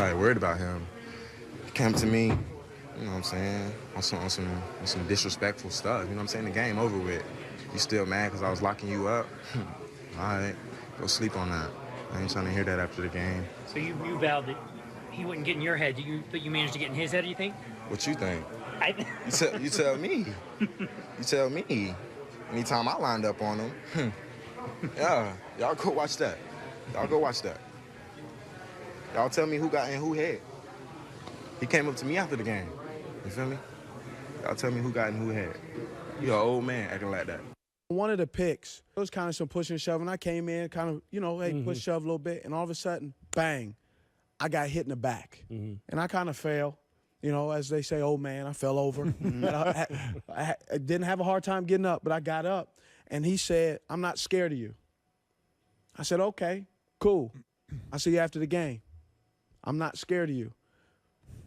everybody worried about him. He came to me, you know what I'm saying, on some disrespectful stuff. You know what I'm saying? The game over with. You still mad because I was locking you up? All right, go sleep on that. I ain't trying to hear that after the game. So you vowed that he wouldn't get in your head. But you managed to get in his head, you think? What you think? You tell me. You tell me. Anytime I lined up on him. Yeah, y'all go watch that. Y'all go watch that. Y'all tell me who got in who head. He came up to me after the game. You feel me? Y'all tell me who got in who head. You an old man acting like that. One of the picks, it was kind of some pushing and shoving. I came in kind of, hey, push, shove a little bit, and all of a sudden, bang, I got hit in the back. And I kind of fell. As they say, old man, I fell over. I didn't have a hard time getting up, but I got up. And he said, I'm not scared of you. I said, okay, cool. I'll see you after the game. I'm not scared of you.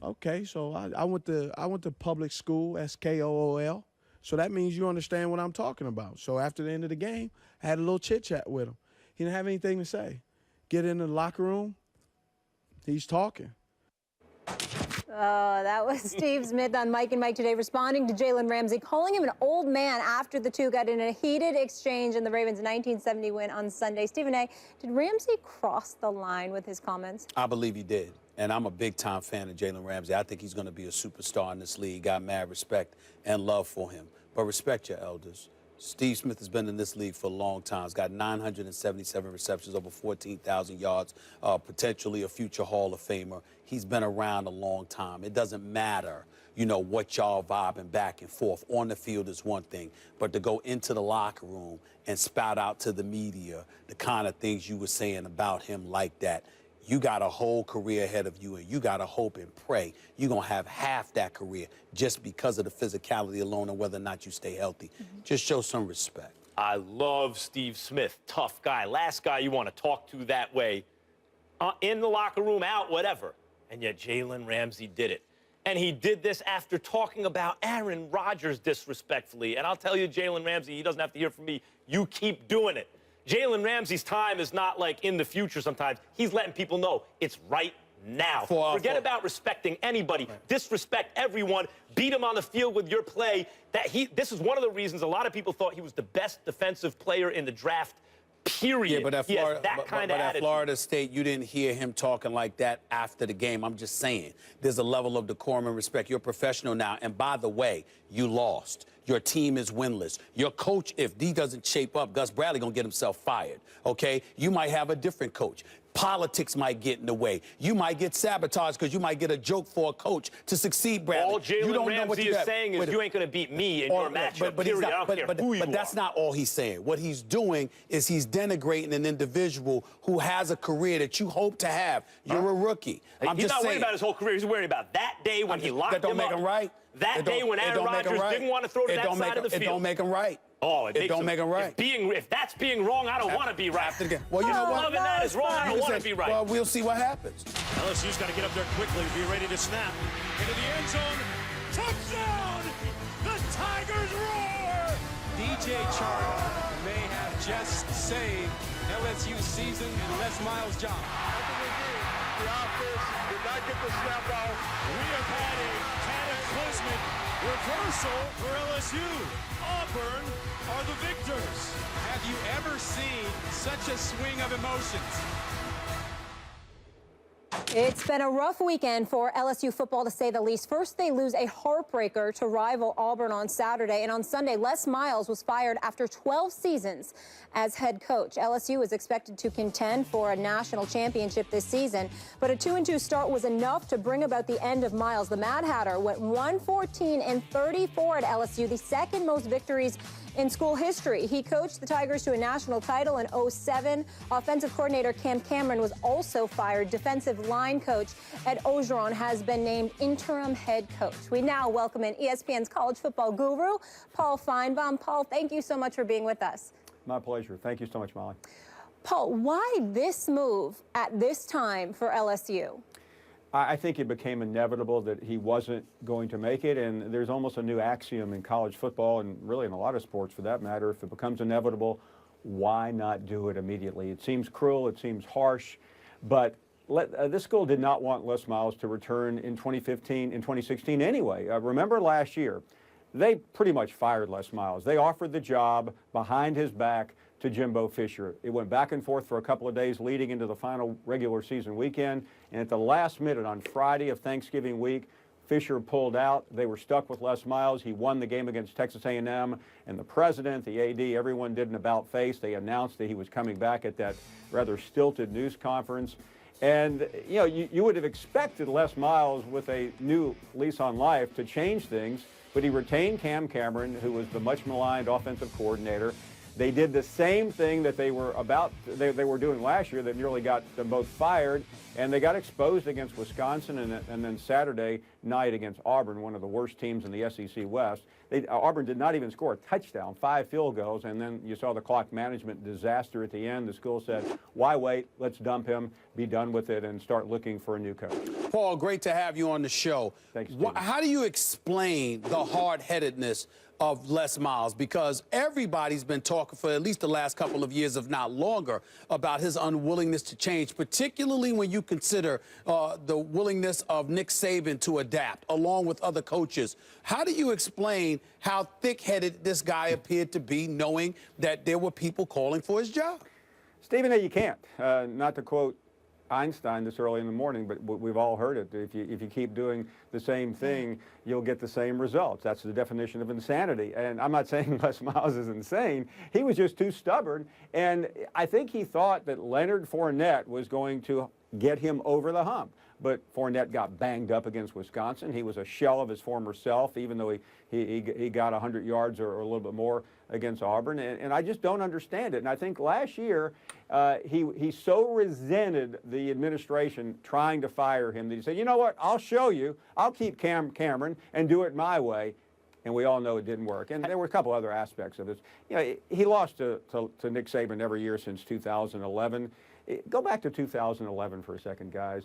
Okay, so I went to public school, SKOOL. So that means you understand what I'm talking about. So after the end of the game, I had a little chit-chat with him. He didn't have anything to say. Get in the locker room, he's talking. Oh, that was Steve Smith on Mike and Mike today responding to Jalen Ramsey, calling him an old man after the two got in a heated exchange in the Ravens' 1970 win on Sunday. Stephen A., did Ramsey cross the line with his comments? I believe he did. And I'm a big-time fan of Jalen Ramsey. I think he's going to be a superstar in this league. Got mad respect and love for him. But respect your elders. Steve Smith has been in this league for a long time. He's got 977 receptions, over 14,000 yards, potentially a future Hall of Famer. He's been around a long time. It doesn't matter, what y'all vibing back and forth. On the field is one thing, but to go into the locker room and spout out to the media the kind of things you were saying about him like that, you got a whole career ahead of you, and you got to hope and pray you're going to have half that career just because of the physicality alone and whether or not you stay healthy. Just show some respect. I love Steve Smith. Tough guy. Last guy you want to talk to that way. In the locker room, out, whatever. And yet Jalen Ramsey did it. And he did this after talking about Aaron Rodgers disrespectfully. And I'll tell you, Jalen Ramsey, he doesn't have to hear from me. You keep doing it. Jalen Ramsey's time is not like in the future sometimes. He's letting people know it's right now. Forget about respecting anybody. Right. Disrespect everyone. Beat him on the field with your play. This is one of the reasons a lot of people thought he was the best defensive player in the draft, period. Yeah, but at Florida State, you didn't hear him talking like that after the game. I'm just saying, there's a level of decorum and respect. You're a professional now. And by the way, you lost. Your team is winless. Your coach, if D doesn't shape up, Gus Bradley going to get himself fired, okay? You might have a different coach. Politics might get in the way. You might get sabotaged because you might get a joke for a coach to succeed, Bradley. All Jalen Ramsey is saying is you ain't going to beat me in your matchup, period. I don't care who you are. But that's not all he's saying. What he's doing is he's denigrating an individual who has a career that you hope to have. You're a rookie. He's not worried about his whole career. He's worried about that day when he locked him up. That don't make him right. That day when Aaron Rodgers didn't want to throw to that side of the field. It don't make him right. Oh, it don't make him right. If that's being wrong, I don't want to be right. Well, you know what? Loving that is wrong. I don't want to be right. Well, we'll see what happens. LSU's got to get up there quickly, be ready to snap. Into the end zone. Touchdown! The Tigers roar! DJ Chark may have just saved LSU's season and Les Miles' job. The offense did not get the snap off. We have had a cataclysmic reversal for LSU. Auburn are the victors. Have you ever seen such a swing of emotions? It's been a rough weekend for LSU football, to say the least. First, they lose a heartbreaker to rival Auburn on Saturday. And on Sunday, Les Miles was fired after 12 seasons as head coach. LSU is expected to contend for a national championship this season. But a 2-2 start was enough to bring about the end of Miles. The Mad Hatter went 114-34 at LSU, the second most victories in school history. He coached the Tigers to a national title in 2007. Offensive coordinator Cam Cameron was also fired. Defensive line coach Ed Ogeron has been named interim head coach. We now welcome in ESPN's college football guru, Paul Feinbaum. Paul, thank you so much for being with us. My pleasure. Thank you so much, Molly. Paul, why this move at this time for LSU? I think it became inevitable that he wasn't going to make it, and there's almost a new axiom in college football, and really in a lot of sports for that matter. If it becomes inevitable, why not do it immediately? It seems cruel, it seems harsh, but This school did not want Les Miles to return in 2016 anyway. Remember last year, they pretty much fired Les Miles. They offered the job behind his back to Jimbo Fisher. It went back and forth for a couple of days leading into the final regular season weekend, and at the last minute on Friday of Thanksgiving week, Fisher pulled out. They were stuck with Les Miles. He won the game against Texas A&M, and the president, the AD, everyone did an about face. They announced that he was coming back at that rather stilted news conference. And, you know, you would have expected Les Miles with a new lease on life to change things, but he retained Cam Cameron, who was the much maligned offensive coordinator. They did the same thing that they were doing last year that nearly got them both fired, and they got exposed against Wisconsin and then Saturday night against Auburn, one of the worst teams in the SEC West. Auburn did not even score a touchdown, 5 field goals, and then you saw the clock management disaster at the end. The school said, why wait? Let's dump him, be done with it, and start looking for a new coach. Paul, great to have you on the show. Thanks, Stephen. How do you explain the hard-headedness of Les Miles? Because everybody's been talking for at least the last couple of years, if not longer, about his unwillingness to change, particularly when you consider the willingness of Nick Saban to adapt, along with other coaches. How do you explain how thick-headed this guy appeared to be, knowing that there were people calling for his job? Stephen, you can't. Not to quote Einstein this early in the morning, but we've all heard it. If you keep doing the same thing, you'll get the same results. That's the definition of insanity. And I'm not saying Les Miles is insane. He was just too stubborn. And I think he thought that Leonard Fournette was going to get him over the hump. But Fournette got banged up against Wisconsin. He was a shell of his former self, even though he got 100 yards or a little bit more against Auburn. And I just don't understand it. And I think last year he so resented the administration trying to fire him that he said, you know what, I'll show you. I'll keep Cameron and do it my way. And we all know it didn't work. And there were a couple other aspects of this. You know, he lost to Nick Saban every year since 2011. Go back to 2011 for a second, guys.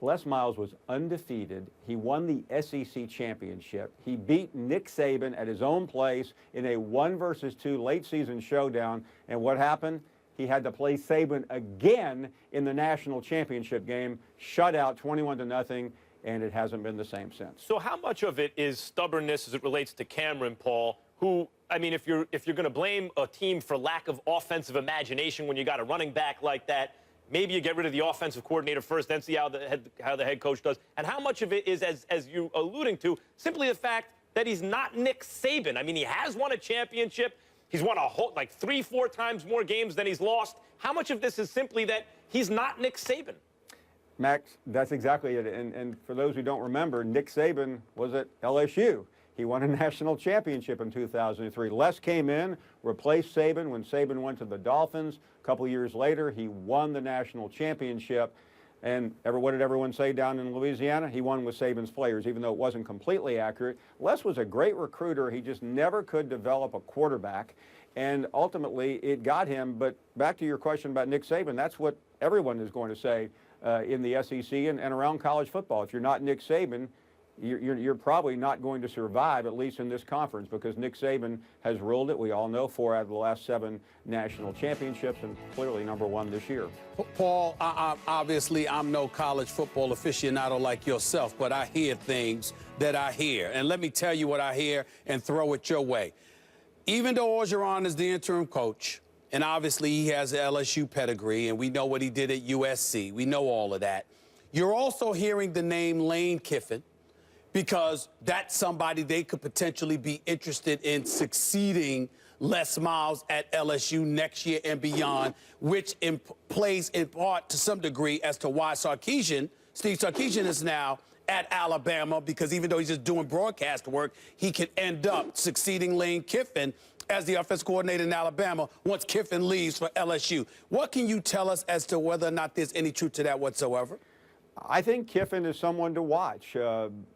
Les Miles was undefeated. He won the SEC championship. He beat Nick Saban at his own place in a 1-versus-2 late-season showdown. And what happened? He had to play Saban again in the national championship game, shut out 21-0, and it hasn't been the same since. So how much of it is stubbornness as it relates to Cameron, Paul, who, I mean, if you're going to blame a team for lack of offensive imagination when you got a running back like that, maybe you get rid of the offensive coordinator first, then see how the head coach does. And how much of it is, as you alluding to, simply the fact that he's not Nick Saban? I mean, he has won a championship. He's won like 3-4 times more games than he's lost. How much of this is simply that he's not Nick Saban? Max, that's exactly it. And for those who don't remember, Nick Saban was at LSU. He won a national championship in 2003. Les came in, replaced Saban when Saban went to the Dolphins. A couple of years later, he won the national championship. And what did everyone say down in Louisiana? He won with Saban's players, even though it wasn't completely accurate. Les was a great recruiter. He just never could develop a quarterback. And ultimately, it got him. But back to your question about Nick Saban, that's what everyone is going to say in the SEC and around college football. If you're not Nick Saban, you're probably not going to survive, at least in this conference, because Nick Saban has ruled it. We all know 4 out of the last 7 national championships, and clearly #1 this year. Paul, obviously I'm no college football aficionado like yourself, but I hear things that I hear. And let me tell you what I hear and throw it your way. Even though Orgeron is the interim coach, and obviously he has an LSU pedigree, and we know what he did at USC, we know all of that, you're also hearing the name Lane Kiffin, because that's somebody they could potentially be interested in succeeding Les Miles at LSU next year and beyond, which plays in part to some degree as to why Steve Sarkisian is now at Alabama, because even though he's just doing broadcast work, he could end up succeeding Lane Kiffin as the offensive coordinator in Alabama once Kiffin leaves for LSU. What can you tell us as to whether or not there's any truth to that whatsoever? I think Kiffin is someone to watch.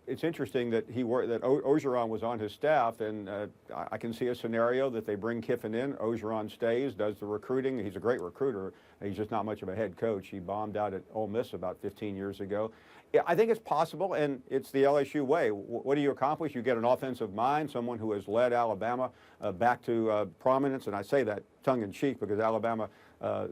It's interesting that Orgeron was on his staff, and I can see a scenario that they bring Kiffin in, Orgeron stays, does the recruiting. He's a great recruiter. He's just not much of a head coach. He bombed out at Ole Miss about 15 years ago. Yeah, I think it's possible, and it's the LSU way. What do you accomplish? You get an offensive mind, someone who has led Alabama back to prominence, and I say that tongue-in-cheek because Alabama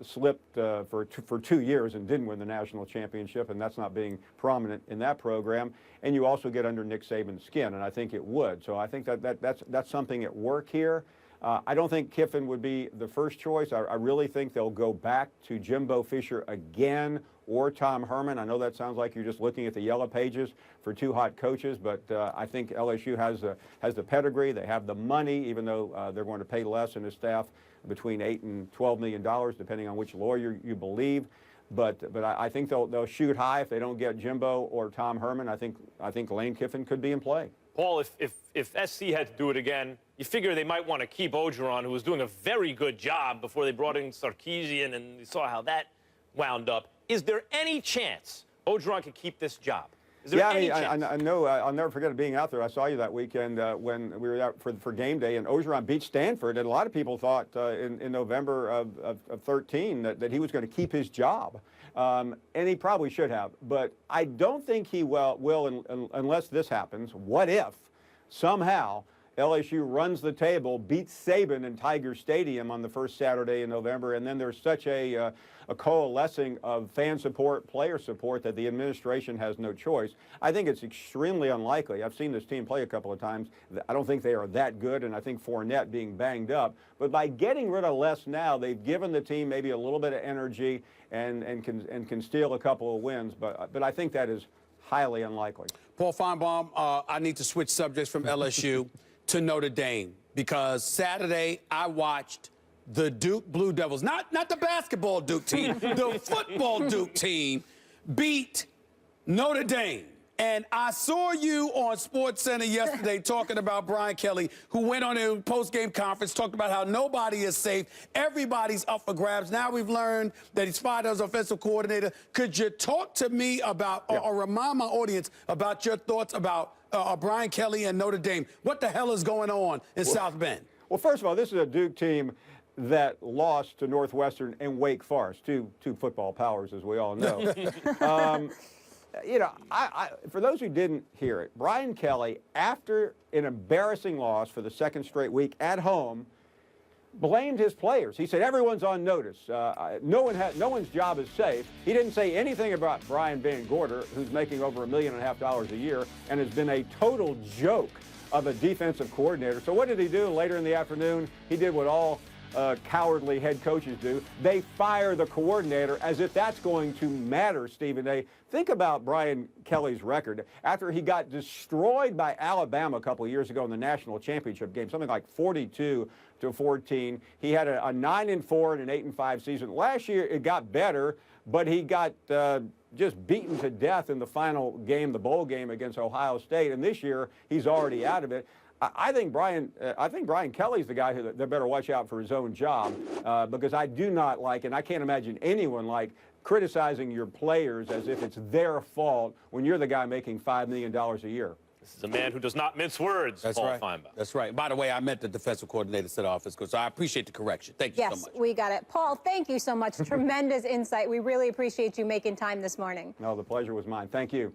slipped for 2 years and didn't win the national championship, and that's not being prominent in that program. And you also get under Nick Saban's skin, and I think it would. So I think that's something at work here. I don't think Kiffin would be the first choice. I really think they'll go back to Jimbo Fisher again or Tom Herman. I know that sounds like you're just looking at the yellow pages for two hot coaches, but I think LSU has the pedigree. They have the money, even though they're going to pay less in his staff, between $8 and $12 million, depending on which lawyer you believe. But I think they'll shoot high if they don't get Jimbo or Tom Herman. I think Lane Kiffin could be in play. Paul, if SC had to do it again, you figure they might want to keep Orgeron, who was doing a very good job before they brought in Sarkisian, and you saw how that wound up. Is there any chance Orgeron could keep this job? Is there any chance? I know. I'll never forget it being out there. I saw you that weekend when we were out for game day, and Orgeron beat Stanford, and a lot of people thought in November of 13 that he was going to keep his job. And he probably should have, but I don't think he will unless this happens. What if somehow LSU runs the table, beats Saban in Tiger Stadium on the first Saturday in November, and then there's such a coalescing of fan support, player support that the administration has no choice? I think it's extremely unlikely. I've seen this team play a couple of times. I don't think they are that good, and I think Fournette being banged up. But by getting rid of Les now, they've given the team maybe a little bit of energy and can steal a couple of wins. But I think that is highly unlikely. Paul Feinbaum, I need to switch subjects from LSU to Notre Dame, because Saturday I watched the Duke Blue Devils, not the basketball Duke team, the football Duke team beat Notre Dame. And I saw you on SportsCenter yesterday talking about Brian Kelly, who went on a post-game conference, talked about how nobody is safe, everybody's up for grabs. Now we've learned that he's fired as offensive coordinator. Could you talk to me about, or remind my audience about your thoughts about Brian Kelly and Notre Dame? What the hell is going on in South Bend? Well, first of all, this is a Duke team that lost to Northwestern and Wake Forest, two football powers, as we all know. You know, for those who didn't hear it, Brian Kelly, after an embarrassing loss for the second straight week at home, blamed his players. He said everyone's on notice. No one's job is safe. He didn't say anything about Brian Van Gorder, who's making over $1.5 million a year and has been a total joke of a defensive coordinator. So what did he do later in the afternoon? He did what all cowardly head coaches do. They fire the coordinator, as if that's going to matter, Stephen A. Think about Brian Kelly's record. After he got destroyed by Alabama a couple of years ago in the national championship game, something like 42-14, he had a 9-4 and an 8-5 season. Last year it got better, but he got just beaten to death in the final game, the bowl game against Ohio State. And this year he's already out of it. I think Brian Kelly's the guy that better watch out for his own job, because I do not like, and I can't imagine anyone like, criticizing your players as if it's their fault when you're the guy making $5 million a year. This is a man who does not mince words, That's Paul right. Feinbaum. That's right. By the way, I meant the defensive coordinator said office, because I appreciate the correction. Thank you so much. Yes, we got it. Paul, thank you so much. Tremendous insight. We really appreciate you making time this morning. No, the pleasure was mine. Thank you.